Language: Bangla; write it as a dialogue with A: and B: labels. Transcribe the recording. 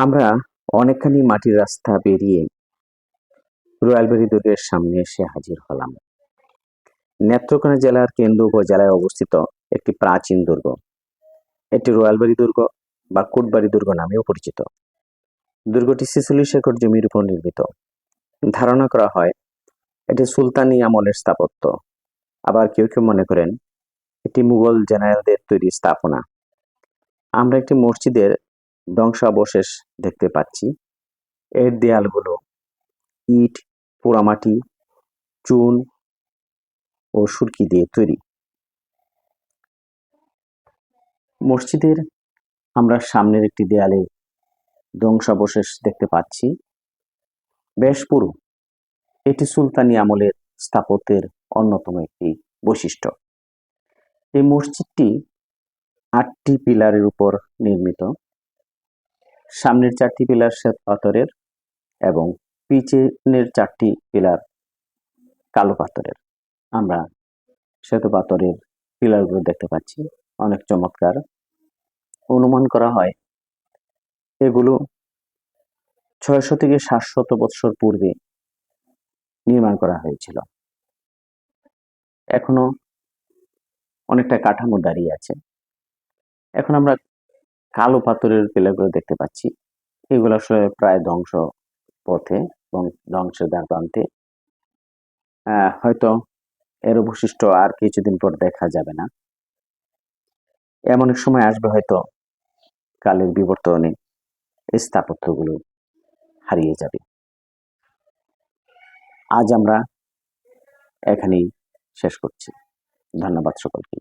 A: আমরা অনেকখানি মাটির রাস্তা পেরিয়ে রয়্যালবেড়ি দুর্গের সামনে এসে হাজির হলাম। নেত্রকোনা জেলার কেন্দ্র উপজেলায় অবস্থিত একটি প্রাচীন দুর্গ। এটি রয়্যালবেড়ি দুর্গ বা কোটবাড়ি দুর্গ নামেও পরিচিত। দুর্গটি ৪৬ একর জমির উপর নির্মিত। ধারণা করা হয় এটি সুলতানি আমলের স্থাপত্য। আবার কেউ কেউ মনে করেন এটি মুঘল জেনারেলদের তৈরি স্থাপনা। আমরা একটি মসজিদের ধ্বংসাবশেষ দেখতে পাচ্ছি। এর দেয়ালগুলো ইট, পোড়ামাটি, চুন ও সুরকি দিয়ে তৈরি। মসজিদের আমরা সামনের একটি দেয়ালে ধ্বংসাবশেষ দেখতে পাচ্ছি, বেশ পুরু। এটি সুলতানি আমলের স্থাপত্যের অন্যতম একটি বৈশিষ্ট্য। এই মসজিদটি ৮টি পিলারের উপর নির্মিত। সামনের 4টি পিলার শ্বেত পাথরের এবং পিছনের 4টি পিলার কালো পাথরের। আমরা শ্বেত পাথরের পিলারগুলো দেখতে পাচ্ছি, অনেক চমৎকার। অনুমান করা হয় এগুলো ৬০০ থেকে ৭০০ বৎসর পূর্বে নির্মাণ করা হয়েছিল। এখনো অনেকটা কাঠামো দাঁড়িয়ে আছে। এখন আমরা কালো পাথরের পিলারগুলো দেখতে পাচ্ছি, এগুলো আসলে প্রায় ধ্বংস পথে এবং ধ্বংসের দ্বার প্রান্তে। হয়তো এর অবশিষ্ট আর কিছুদিন পর দেখা যাবে না। এমন এক সময় আসবে হয়তো কালের বিবর্তনে এই স্থাপত্যগুলো হারিয়ে যাবে। আজ আমরা এখানেই শেষ করছি। ধন্যবাদ সকলকে।